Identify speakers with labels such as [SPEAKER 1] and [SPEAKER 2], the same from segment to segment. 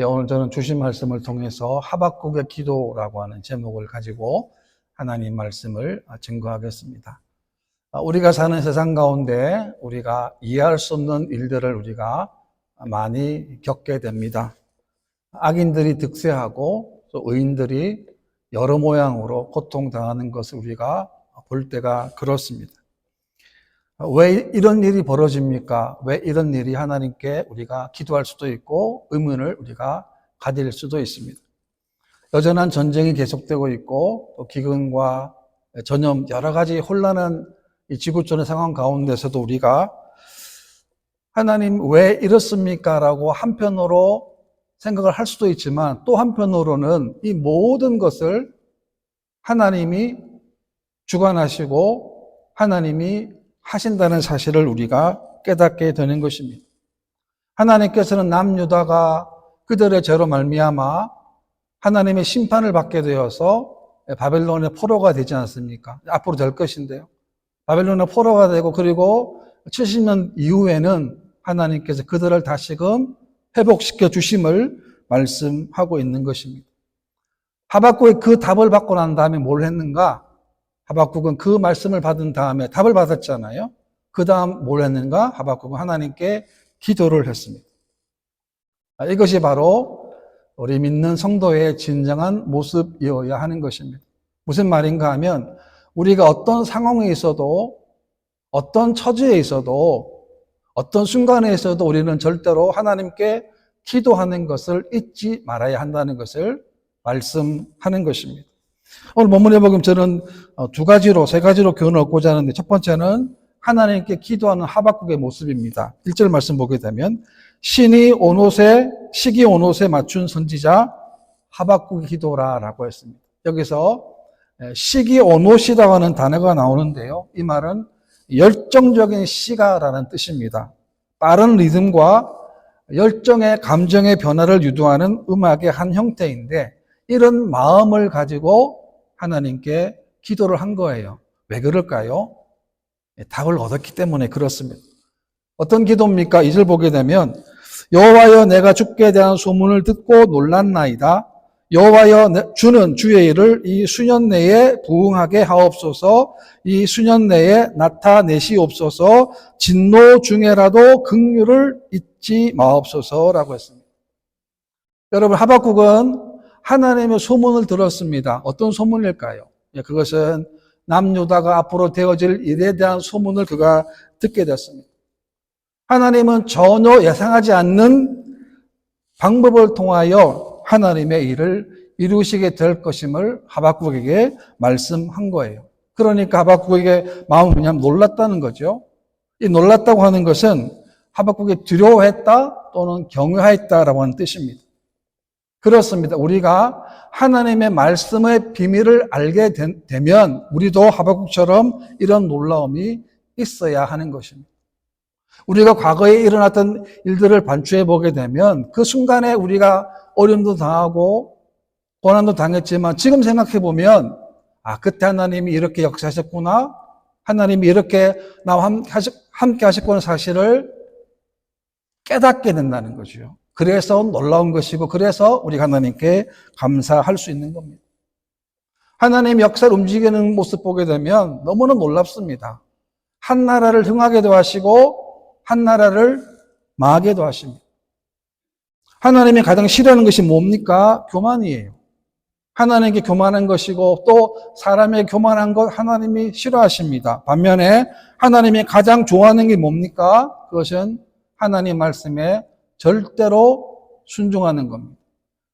[SPEAKER 1] 오늘 저는 주신 말씀을 통해서 하박국의 기도라고 하는 제목을 가지고 하나님 말씀을 증거하겠습니다. 우리가 사는 세상 가운데 우리가 이해할 수 없는 일들을 우리가 많이 겪게 됩니다. 악인들이 득세하고 또 의인들이 여러 모양으로 고통당하는 것을 우리가 볼 때가 그렇습니다. 왜 이런 일이 벌어집니까? 왜 이런 일이 하나님께 우리가 기도할 수도 있고 의문을 우리가 가질 수도 있습니다. 여전한 전쟁이 계속되고 있고 또 기근과 전염 여러 가지 혼란한 이 지구촌의 상황 가운데서도 우리가 하나님 왜 이렇습니까? 라고 한편으로 생각을 할 수도 있지만 또 한편으로는 이 모든 것을 하나님이 주관하시고 하나님이 하신다는 사실을 우리가 깨닫게 되는 것입니다. 하나님께서는 남유다가 그들의 죄로 말미암아 하나님의 심판을 받게 되어서 바벨론의 포로가 되지 않습니까? 앞으로 될 것인데요. 바벨론의 포로가 되고 그리고 70년 이후에는 하나님께서 그들을 다시금 회복시켜 주심을 말씀하고 있는 것입니다. 하박국이 그 답을 받고 난 다음에 뭘 했는가? 하박국은 그 말씀을 받은 다음에 답을 받았잖아요. 그 다음 뭘 했는가? 하박국은 하나님께 기도를 했습니다. 이것이 바로 우리 믿는 성도의 진정한 모습이어야 하는 것입니다. 무슨 말인가 하면 우리가 어떤 상황에 있어도 어떤 처지에 있어도 어떤 순간에 있어도 우리는 절대로 하나님께 기도하는 것을 잊지 말아야 한다는 것을 말씀하는 것입니다. 오늘 본문에 보면 저는 세 가지로 교훈을 얻고자 하는데 첫 번째는 하나님께 기도하는 하박국의 모습입니다. 1절 말씀 보게 되면 시기 온 옷에 맞춘 선지자 하박국의 기도라라고 했습니다. 여기서 시기 온 옷이라고 하는 단어가 나오는데요. 이 말은 열정적인 시가라는 뜻입니다. 빠른 리듬과 열정의 감정의 변화를 유도하는 음악의 한 형태인데 이런 마음을 가지고 하나님께 기도를 한 거예요. 왜 그럴까요? 답을 얻었기 때문에 그렇습니다. 어떤 기도입니까? 2절 보게 되면 여호와여 내가 주께 대한 소문을 듣고 놀랐나이다. 여호와여 주는 주의 일을 이 수년 내에 부응하게 하옵소서. 이 수년 내에 나타내시옵소서. 진노 중에라도 긍휼을 잊지 마옵소서라고 했습니다. 여러분 하박국은 하나님의 소문을 들었습니다. 어떤 소문일까요? 그것은 남유다가 앞으로 되어질 일에 대한 소문을 그가 듣게 됐습니다. 하나님은 전혀 예상하지 않는 방법을 통하여 하나님의 일을 이루시게 될 것임을 하박국에게 말씀한 거예요. 그러니까 하박국에게 마음은 그냥 놀랐다는 거죠. 이 놀랐다고 하는 것은 하박국이 두려워했다 또는 경외했다라고 하는 뜻입니다. 그렇습니다. 우리가 하나님의 말씀의 비밀을 알게 되면 우리도 하박국처럼 이런 놀라움이 있어야 하는 것입니다. 우리가 과거에 일어났던 일들을 반추해 보게 되면 그 순간에 우리가 어려움도 당하고 고난도 당했지만 지금 생각해 보면 그때 하나님이 이렇게 역사하셨구나. 하나님이 이렇게 나와 함께 하셨구나 사실을 깨닫게 된다는 거죠. 그래서 놀라운 것이고 그래서 우리가 하나님께 감사할 수 있는 겁니다. 하나님 역사를 움직이는 모습 보게 되면 너무나 놀랍습니다. 한 나라를 흥하게도 하시고 한 나라를 망하게도 하십니다. 하나님이 가장 싫어하는 것이 뭡니까? 교만이에요. 하나님께 교만한 것이고 또 사람의 교만한 것 하나님이 싫어하십니다. 반면에 하나님이 가장 좋아하는 게 뭡니까? 그것은 하나님 말씀에 절대로 순종하는 겁니다.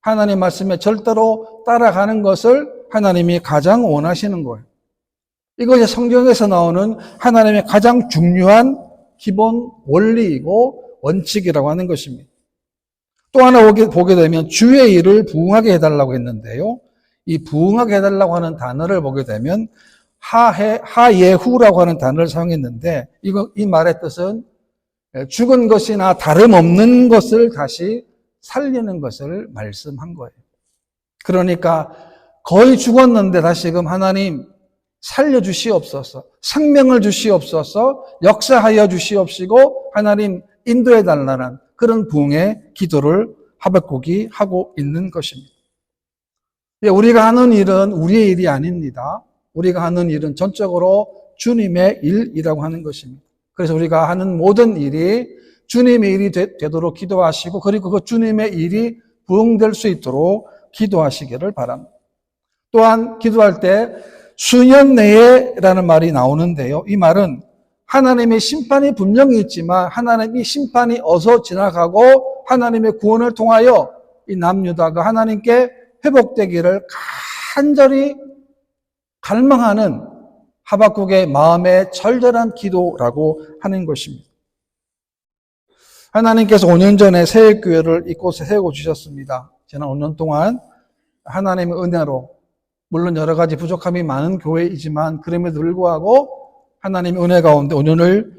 [SPEAKER 1] 하나님 말씀에 절대로 따라가는 것을 하나님이 가장 원하시는 거예요. 이것이 성경에서 나오는 하나님의 가장 중요한 기본 원리이고 원칙이라고 하는 것입니다. 또 하나 보게 되면 주의 일을 부응하게 해달라고 했는데요. 이 부응하게 해달라고 하는 단어를 보게 되면 하예후라고 하는 단어를 사용했는데 이 말의 뜻은 죽은 것이나 다름없는 것을 다시 살리는 것을 말씀한 거예요. 그러니까 거의 죽었는데 다시금 하나님 살려주시옵소서, 생명을 주시옵소서, 역사하여 주시옵시고 하나님 인도해 달라는 그런 부흥의 기도를 하박국이 하고 있는 것입니다. 우리가 하는 일은 우리의 일이 아닙니다. 우리가 하는 일은 전적으로 주님의 일이라고 하는 것입니다. 그래서 우리가 하는 모든 일이 주님의 일이 되도록 기도하시고, 그리고 그 주님의 일이 부응될 수 있도록 기도하시기를 바랍니다. 또한 기도할 때 수년 내에라는 말이 나오는데요. 이 말은 하나님의 심판이 분명히 있지만 하나님이 심판이 어서 지나가고 하나님의 구원을 통하여 이 남유다가 하나님께 회복되기를 간절히 갈망하는 하박국의 마음의 절절한 기도라고 하는 것입니다. 하나님께서 5년 전에 새해교회를 이곳에 세우고 주셨습니다. 지난 5년 동안 하나님의 은혜로, 물론 여러 가지 부족함이 많은 교회이지만 그럼에도 불구하고 하나님의 은혜 가운데 5년을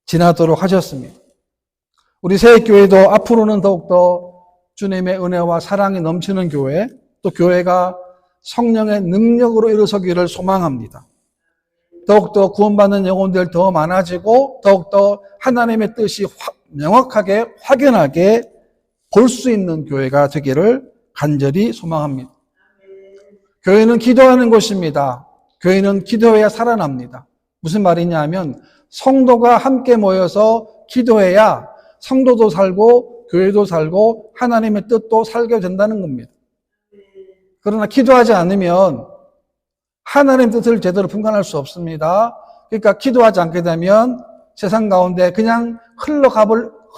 [SPEAKER 1] 지나도록 하셨습니다. 우리 새해교회도 앞으로는 더욱더 주님의 은혜와 사랑이 넘치는 교회, 또 교회가 성령의 능력으로 일어서기를 소망합니다. 더욱더 구원받는 영혼들 더 많아지고 더욱더 하나님의 뜻이 명확하게 확연하게 볼 수 있는 교회가 되기를 간절히 소망합니다. 교회는 기도하는 곳입니다. 교회는 기도해야 살아납니다. 무슨 말이냐 하면 성도가 함께 모여서 기도해야 성도도 살고 교회도 살고 하나님의 뜻도 살게 된다는 겁니다. 그러나 기도하지 않으면 하나님의 뜻을 제대로 분간할 수 없습니다. 그러니까 기도하지 않게 되면 세상 가운데 그냥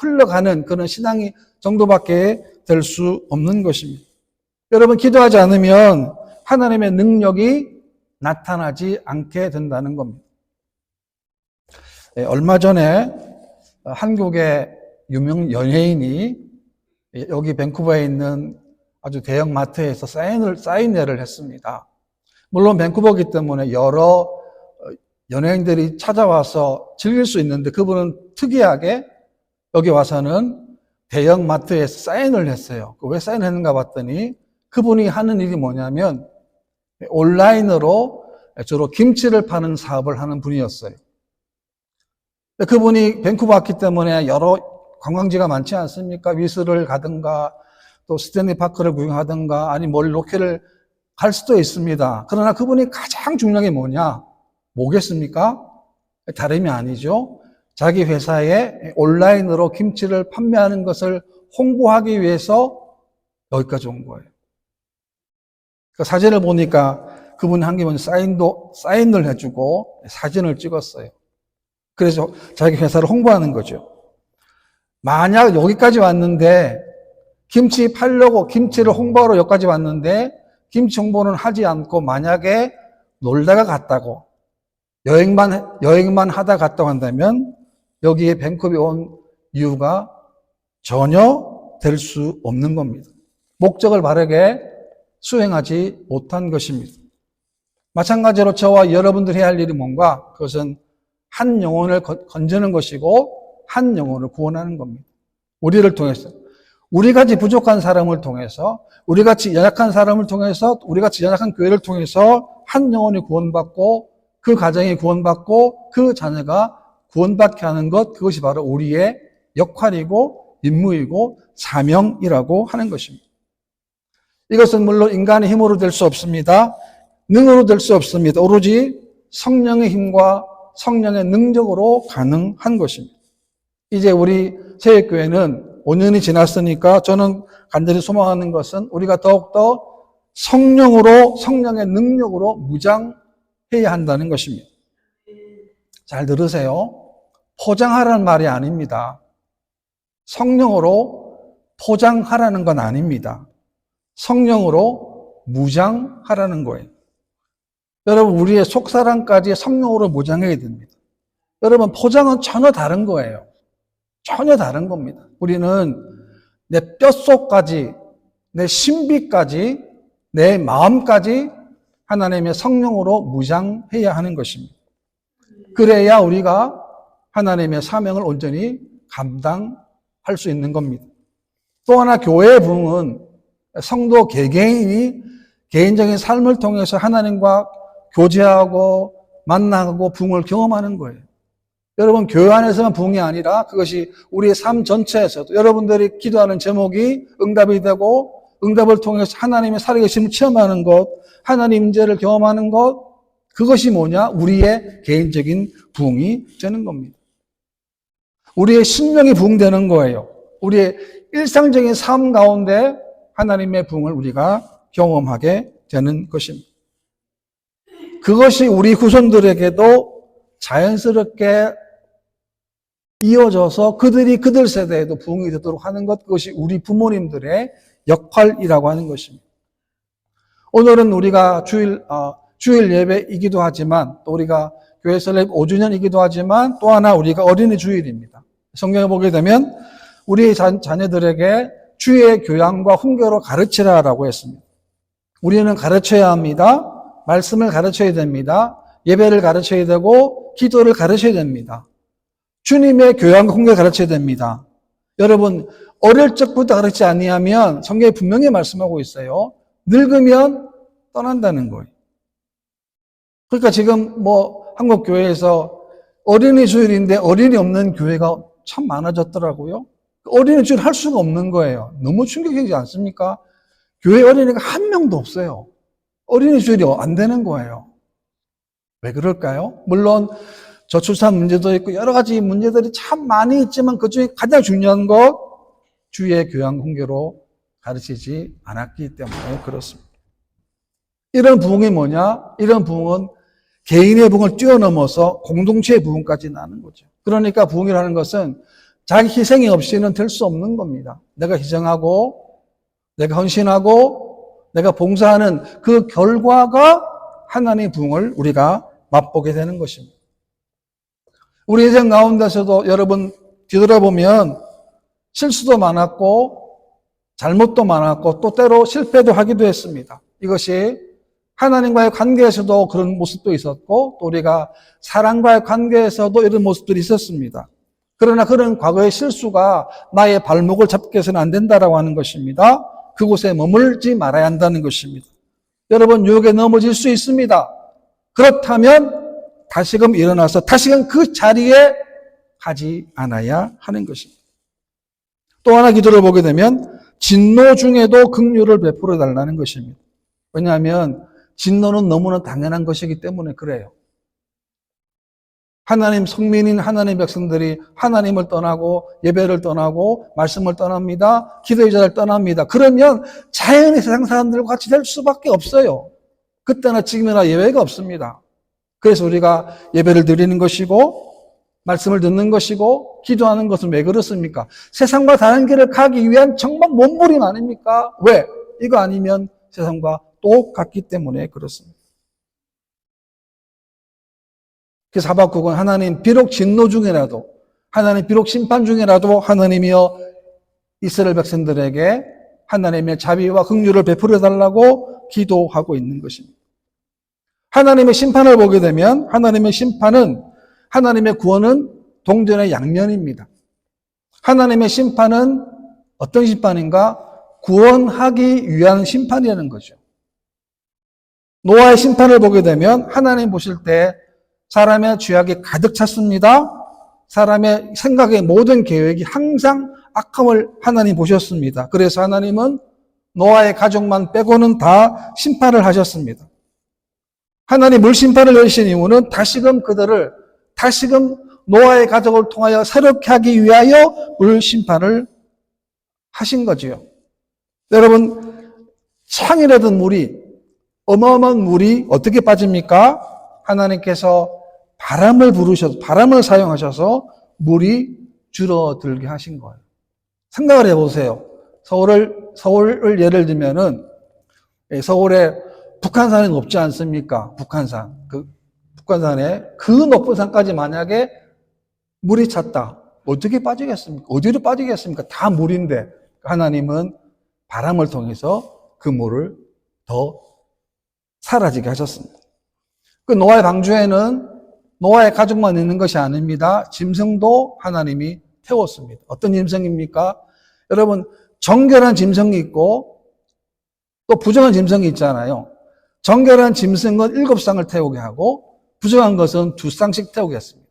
[SPEAKER 1] 흘러가는 그런 신앙이 정도밖에 될 수 없는 것입니다. 여러분, 기도하지 않으면 하나님의 능력이 나타나지 않게 된다는 겁니다. 얼마 전에 한국의 유명 연예인이 여기 밴쿠버에 있는 아주 대형 마트에서 사인회를 했습니다. 물론 밴쿠버이기 때문에 여러 연예인들이 찾아와서 즐길 수 있는데 그분은 특이하게 여기 와서는 대형 마트에서 사인을 했어요. 왜 사인을 했는가 봤더니 그분이 하는 일이 뭐냐면 온라인으로 주로 김치를 파는 사업을 하는 분이었어요. 그분이 밴쿠버 왔기 때문에 여러 관광지가 많지 않습니까? 위스를 가든가 또 스탠리 파크를 구경하든가 아니 멀리 로켓을 갈 수도 있습니다. 그러나 그분이 가장 중요한 게 뭐겠습니까? 다름이 아니죠. 자기 회사에 온라인으로 김치를 판매하는 것을 홍보하기 위해서 여기까지 온 거예요. 그 사진을 보니까 그분이 한 게 사인을 해주고 사진을 찍었어요. 그래서 자기 회사를 홍보하는 거죠. 만약 여기까지 왔는데 김치 팔려고 김치를 홍보하러 여기까지 왔는데 김치 홍보는 하지 않고 만약에 놀다가 갔다고 여행만 하다 갔다고 한다면 여기에 밴쿠버에 온 이유가 전혀 될 수 없는 겁니다. 목적을 바르게 수행하지 못한 것입니다. 마찬가지로 저와 여러분들이 해야 할 일이 뭔가? 그것은 한 영혼을 건지는 것이고 한 영혼을 구원하는 겁니다. 우리를 통해서, 우리같이 부족한 사람을 통해서, 우리같이 연약한 사람을 통해서, 우리같이 연약한 교회를 통해서 한 영혼이 구원받고 그 가정이 구원받고 그 자녀가 구원받게 하는 것, 그것이 바로 우리의 역할이고 임무이고 사명이라고 하는 것입니다. 이것은 물론 인간의 힘으로 될 수 없습니다. 능으로 될 수 없습니다. 오로지 성령의 힘과 성령의 능력으로 가능한 것입니다. 이제 우리 새해교회는 5년이 지났으니까 저는 간절히 소망하는 것은 우리가 더욱더 성령의 능력으로 무장해야 한다는 것입니다. 잘 들으세요. 포장하라는 말이 아닙니다. 성령으로 포장하라는 건 아닙니다. 성령으로 무장하라는 거예요. 여러분, 우리의 속사람까지 성령으로 무장해야 됩니다. 여러분, 포장은 전혀 다른 거예요. 전혀 다른 겁니다. 우리는 내 뼛속까지, 내 신비까지, 내 마음까지 하나님의 성령으로 무장해야 하는 것입니다. 그래야 우리가 하나님의 사명을 온전히 감당할 수 있는 겁니다. 또 하나 교회의 부흥은 성도 개개인이 개인적인 삶을 통해서 하나님과 교제하고 만나고 부흥을 경험하는 거예요. 여러분, 교회 안에서만 부흥이 아니라 그것이 우리의 삶 전체에서도 여러분들이 기도하는 제목이 응답이 되고 응답을 통해서 하나님의 살아계심을 체험하는 것, 하나님 임재를 경험하는 것, 그것이 뭐냐? 우리의 개인적인 부흥이 되는 겁니다. 우리의 심령이 부흥되는 거예요. 우리의 일상적인 삶 가운데 하나님의 부흥을 우리가 경험하게 되는 것입니다. 그것이 우리 후손들에게도 자연스럽게 이어져서 그들이 그들 세대에도 부흥이 되도록 하는 것, 그것이 우리 부모님들의 역할이라고 하는 것입니다. 오늘은 우리가 주일 예배이기도 하지만 또 우리가 교회 설립 5주년이기도 하지만 또 하나 우리가 어린이 주일입니다. 성경에 보게 되면 우리 자녀들에게 주의 교양과 훈계로 가르치라라고 했습니다. 우리는 가르쳐야 합니다. 말씀을 가르쳐야 됩니다. 예배를 가르쳐야 되고 기도를 가르쳐야 됩니다. 주님의 교양과 훈계를 가르쳐야 됩니다. 여러분, 어릴 적부터 가르치지 아니하면 성경에 분명히 말씀하고 있어요. 늙으면 떠난다는 거예요. 그러니까 지금 한국 교회에서 어린이 주일인데 어린이 없는 교회가 참 많아졌더라고요. 어린이 주일 할 수가 없는 거예요. 너무 충격적이지 않습니까? 교회 어린이가 한 명도 없어요. 어린이 주일이 안 되는 거예요. 왜 그럴까요? 물론 저출산 문제도 있고 여러 가지 문제들이 참 많이 있지만 그중에 가장 중요한 것, 주의 교양 훈계로 가르치지 않았기 때문에 그렇습니다. 이런 부흥이 뭐냐? 이런 부흥은 개인의 부흥을 뛰어넘어서 공동체의 부흥까지 나는 거죠. 그러니까 부흥이라는 것은 자기 희생이 없이는 될 수 없는 겁니다. 내가 희생하고, 내가 헌신하고, 내가 봉사하는 그 결과가 하나님의 부흥을 우리가 맛보게 되는 것입니다. 우리 인생 가운데서도 여러분 뒤돌아보면 실수도 많았고 잘못도 많았고 또 때로 실패도 하기도 했습니다. 이것이 하나님과의 관계에서도 그런 모습도 있었고 또 우리가 사랑과의 관계에서도 이런 모습들이 있었습니다. 그러나 그런 과거의 실수가 나의 발목을 잡게 해서는 안 된다라고 하는 것입니다. 그곳에 머물지 말아야 한다는 것입니다. 여러분, 유혹에 넘어질 수 있습니다. 그렇다면 다시금 일어나서 다시금 그 자리에 가지 않아야 하는 것입니다. 또 하나 기도를 보게 되면 진노 중에도 긍휼을 베풀어 달라는 것입니다. 왜냐하면 진노는 너무나 당연한 것이기 때문에 그래요. 하나님 성민인 하나님 백성들이 하나님을 떠나고 예배를 떠나고 말씀을 떠납니다. 기도의 자를 떠납니다. 그러면 자연히 세상 사람들과 같이 될 수밖에 없어요. 그때나 지금이나 예외가 없습니다. 그래서 우리가 예배를 드리는 것이고 말씀을 듣는 것이고 기도하는 것은 왜 그렇습니까? 세상과 다른 길을 가기 위한 정말 몸부림 아닙니까? 왜? 이거 아니면 세상과 똑같기 때문에 그렇습니다. 그래서 하박국은 하나님 비록 진노 중이라도 하나님 비록 심판 중이라도 하나님이여 이스라엘 백성들에게 하나님의 자비와 긍휼을 베풀어 달라고 기도하고 있는 것입니다. 하나님의 심판을 보게 되면 하나님의 심판은 하나님의 구원은 동전의 양면입니다. 하나님의 심판은 어떤 심판인가? 구원하기 위한 심판이라는 거죠. 노아의 심판을 보게 되면 하나님 보실 때 사람의 죄악이 가득 찼습니다. 사람의 생각의 모든 계획이 항상 악함을 하나님 보셨습니다. 그래서 하나님은 노아의 가족만 빼고는 다 심판을 하셨습니다. 하나님 물심판을 내리신 이유는 다시금 그들을 다시금 노아의 가족을 통하여 새롭게 하기 위하여 물심판을 하신 거지요. 여러분, 창이라든 물이 어마어마한 물이 어떻게 빠집니까? 하나님께서 바람을 부르셔서 바람을 사용하셔서 물이 줄어들게 하신 거예요. 생각을 해보세요. 서울을 예를 들면은 서울에 북한산이 높지 않습니까? 북한산. 북한산에 그 높은 산까지 만약에 물이 찼다. 어떻게 빠지겠습니까? 어디로 빠지겠습니까? 다 물인데 하나님은 바람을 통해서 그 물을 더 사라지게 하셨습니다. 그 노아의 방주에는 노아의 가족만 있는 것이 아닙니다. 짐승도 하나님이 태웠습니다. 어떤 짐승입니까? 여러분, 정결한 짐승이 있고 또 부정한 짐승이 있잖아요. 정결한 짐승은 7쌍을 태우게 하고 부정한 것은 2쌍씩 태우게 했습니다.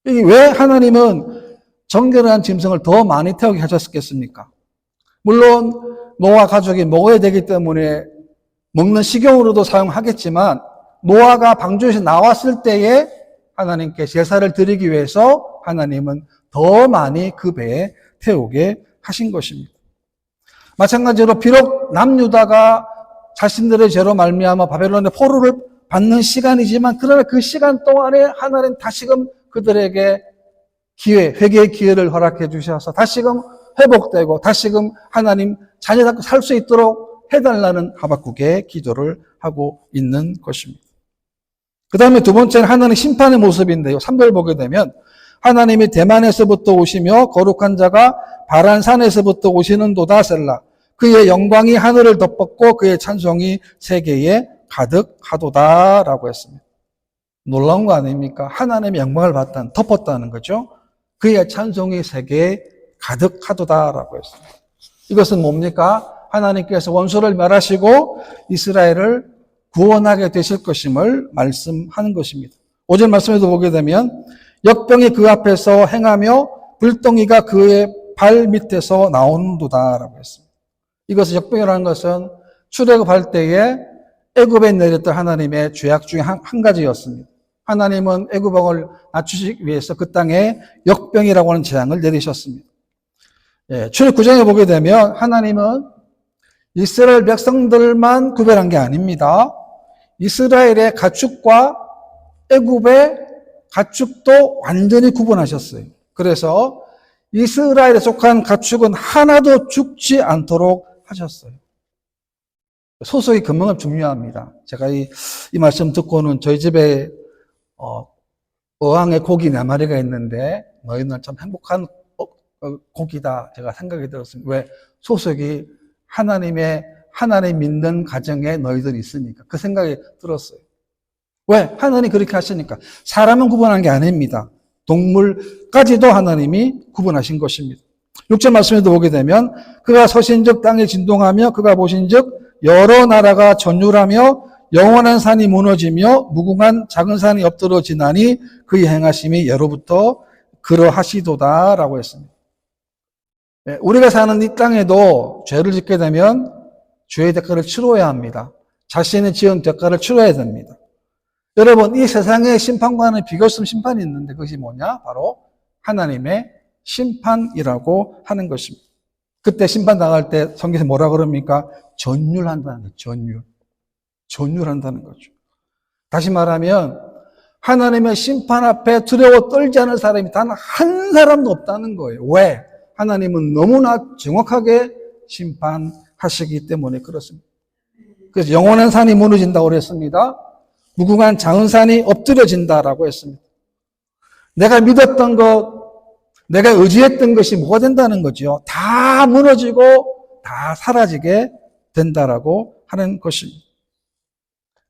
[SPEAKER 1] 이게 왜 하나님은 정결한 짐승을 더 많이 태우게 하셨겠습니까? 물론 노아 가족이 먹어야 되기 때문에 먹는 식용으로도 사용하겠지만 노아가 방주에서 나왔을 때에 하나님께 제사를 드리기 위해서 하나님은 더 많이 그 배에 태우게 하신 것입니다. 마찬가지로 비록 남유다가 자신들의 죄로 말미암아 바벨론의 포로를 받는 시간이지만 그러나 그 시간 동안에 하나님 다시금 그들에게 회개의 기회를 허락해 주셔서 다시금 회복되고 다시금 하나님 자녀답게 살 수 있도록 해달라는 하박국의 기도를 하고 있는 것입니다. 그 다음에 두 번째는 하나님 심판의 모습인데요. 3절 보게 되면 하나님이 대만에서부터 오시며 거룩한 자가 바란산에서부터 오시는도다 셀라. 그의 영광이 하늘을 덮었고 그의 찬송이 세계에 가득하도다 라고 했습니다. 놀라운 거 아닙니까? 하나님의 영광을 덮었다는 거죠. 그의 찬송이 세계에 가득하도다 라고 했습니다. 이것은 뭡니까? 하나님께서 원수를 멸하시고 이스라엘을 구원하게 되실 것임을 말씀하는 것입니다. 5절 말씀에도 보게 되면 역병이 그 앞에서 행하며 불덩이가 그의 발 밑에서 나오는도다 라고 했습니다. 이것은 역병이라는 것은 출애굽할 때에 애굽에 내렸던 하나님의 죄악 중에 한 가지였습니다. 하나님은 애굽 왕을 낮추시기 위해서 그 땅에 역병이라고 하는 재앙을 내리셨습니다. 출애굽 9장에 보게 되면 하나님은 이스라엘 백성들만 구별한 게 아닙니다. 이스라엘의 가축과 애굽의 가축도 완전히 구분하셨어요. 그래서 이스라엘에 속한 가축은 하나도 죽지 않도록 하셨어요. 소속이 금방 중요합니다. 제가 이 말씀 듣고는 저희 집에 어항에 고기 4마리가 있는데 너희는 참 행복한 고기다 제가 생각이 들었습니다. 왜? 소속이 하나님 믿는 가정에 너희들이 있으니까 그 생각이 들었어요. 왜? 하나님 그렇게 하시니까. 사람은 구분한 게 아닙니다. 동물까지도 하나님이 구분하신 것입니다. 6절 말씀에도 보게 되면 그가 서신즉 땅에 진동하며 그가 보신즉 여러 나라가 전율하며 영원한 산이 무너지며 무궁한 작은 산이 엎드러지나니 그의 행하심이 예로부터 그러하시도다 라고 했습니다. 우리가 사는 이 땅에도 죄를 짓게 되면 죄의 대가를 치러야 합니다. 자신의 지은 대가를 치러야 됩니다. 여러분, 이 세상의 심판과는 비교성 심판이 있는데 그것이 뭐냐? 바로 하나님의 심판이라고 하는 것입니다. 그때 심판 당할 때 성경에서 뭐라 그럽니까? 전율한다는 거죠. 전율한다는 거죠. 다시 말하면 하나님의 심판 앞에 두려워 떨지 않을 사람이 단 한 사람도 없다는 거예요. 왜? 하나님은 너무나 정확하게 심판하시기 때문에 그렇습니다. 그래서 영원한 산이 무너진다고 그랬습니다. 무궁한 작은 산이 엎드려진다라고 했습니다. 내가 믿었던 것, 내가 의지했던 것이 뭐가 된다는 거죠? 다 무너지고 다 사라지게 된다라고 하는 것입니다.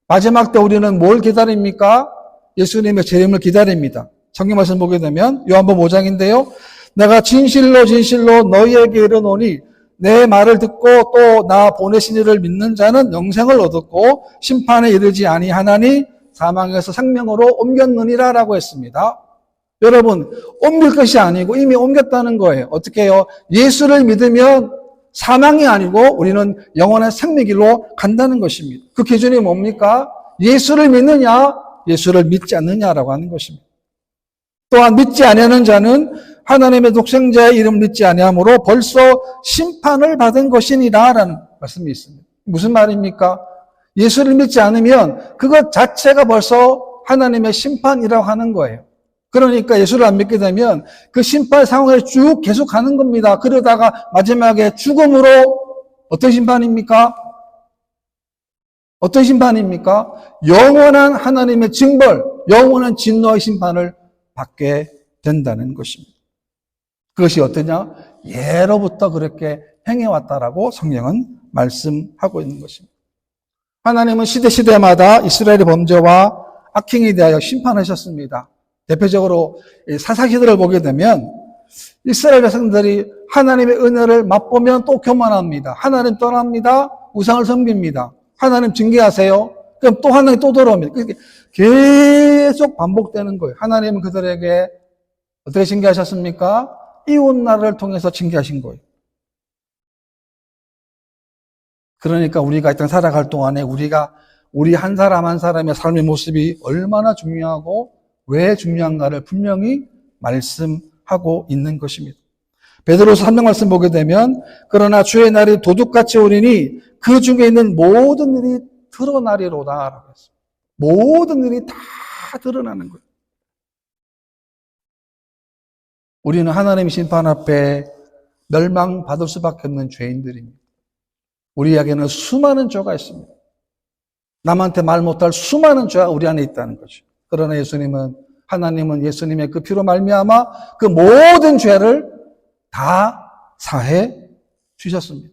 [SPEAKER 1] 마지막 때 우리는 뭘 기다립니까? 예수님의 재림을 기다립니다. 성경 말씀 보게 되면 요한복음 5장인데요. 내가 진실로 너희에게 이르노니 내 말을 듣고 또 나 보내신 이를 믿는 자는 영생을 얻었고 심판에 이르지 아니하나니 사망에서 생명으로 옮겼느니라 라고 했습니다. 여러분, 옮길 것이 아니고 이미 옮겼다는 거예요. 어떻게 해요? 예수를 믿으면 사망이 아니고 우리는 영원한 생명길로 간다는 것입니다. 그 기준이 뭡니까? 예수를 믿느냐, 예수를 믿지 않느냐라고 하는 것입니다. 또한 믿지 아니하는 자는 하나님의 독생자의 이름을 믿지 아니하므로 벌써 심판을 받은 것이니라라는 말씀이 있습니다. 무슨 말입니까? 예수를 믿지 않으면 그것 자체가 벌써 하나님의 심판이라고 하는 거예요. 그러니까 예수를 안 믿게 되면 그 심판 상황을 쭉 계속 가는 겁니다. 그러다가 마지막에 죽음으로 어떤 심판입니까? 어떤 심판입니까? 영원한 하나님의 징벌, 영원한 진노의 심판을 받게 된다는 것입니다. 그것이 어떠냐? 예로부터 그렇게 행해왔다라고 성경은 말씀하고 있는 것입니다. 하나님은 시대마다 이스라엘의 범죄와 악행에 대하여 심판하셨습니다. 대표적으로 사사기들을 보게 되면 이스라엘 백성들이 하나님의 은혜를 맛보면 또 교만합니다. 하나님 떠납니다. 우상을 섬깁니다. 하나님 징계하세요. 그럼 또 하나님 또 돌아옵니다. 그렇게 계속 반복되는 거예요. 하나님은 그들에게 어떻게 징계하셨습니까? 이웃나라를 통해서 징계하신 거예요. 그러니까 우리가 이 땅 살아갈 동안에 우리 한 사람 한 사람의 삶의 모습이 얼마나 중요하고 왜 중요한가를 분명히 말씀하고 있는 것입니다. 베드로서 3장 말씀 보게 되면 그러나 주의 날이 도둑같이 오리니 그 중에 있는 모든 일이 드러나리로다 라고 했습니다. 모든 일이 다 드러나는 거예요. 우리는 하나님의 심판 앞에 멸망받을 수밖에 없는 죄인들입니다. 우리에게는 수많은 죄가 있습니다. 남한테 말 못할 수많은 죄가 우리 안에 있다는 거죠. 그러나 하나님은 예수님의 그 피로 말미암아 그 모든 죄를 다 사해 주셨습니다.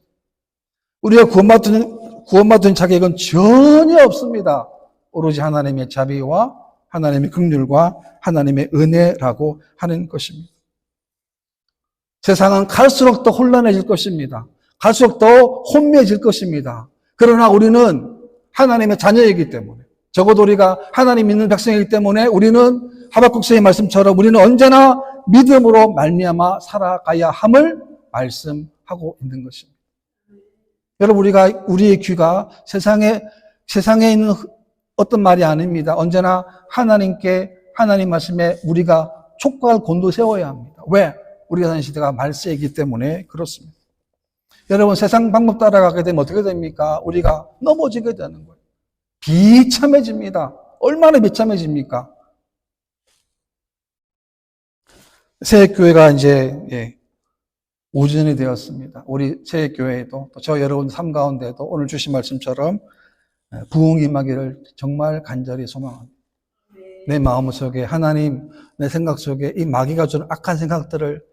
[SPEAKER 1] 우리가 구원받은 자격은 전혀 없습니다. 오로지 하나님의 자비와 하나님의 긍휼과 하나님의 은혜라고 하는 것입니다. 세상은 갈수록 더 혼란해질 것입니다. 갈수록 더 혼미해질 것입니다. 그러나 우리는 하나님의 자녀이기 때문에, 적어도 우리가 하나님 믿는 백성이기 때문에 우리는 하박국서의 말씀처럼 우리는 언제나 믿음으로 말미암아 살아가야 함을 말씀하고 있는 것입니다. 여러분, 우리의 귀가 세상에 있는 어떤 말이 아닙니다. 언제나 하나님 말씀에 우리가 촉구할 곤두 세워야 합니다. 왜? 우리가 사는 시대가 말세이기 때문에 그렇습니다. 여러분, 세상 방법 따라가게 되면 어떻게 됩니까? 우리가 넘어지게 되는 거예요. 비참해집니다. 얼마나 비참해집니까? 새해교회가 이제 오전이 되었습니다. 우리 새해교회에도 또 저 여러분 삶 가운데도 오늘 주신 말씀처럼 부흥이 임하기를 정말 간절히 소망합니다. 내 마음속에 하나님, 내 생각 속에 이 마귀가 주는 악한 생각들을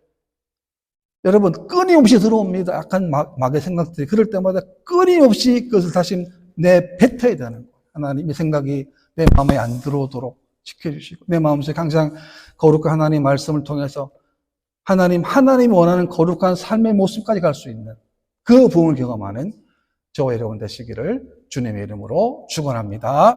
[SPEAKER 1] 여러분 끊임없이 들어옵니다. 악한 마귀의 생각들이. 그럴 때마다 끊임없이 그것을 다시 내뱉어야 되는 거예요. 하나님의 생각이 내 마음에 안 들어오도록 지켜주시고 내 마음속에 항상 거룩한 하나님의 말씀을 통해서 하나님이 원하는 거룩한 삶의 모습까지 갈 수 있는 그 부흥을 경험하는 저와 여러분 되시기를 주님의 이름으로 축원합니다.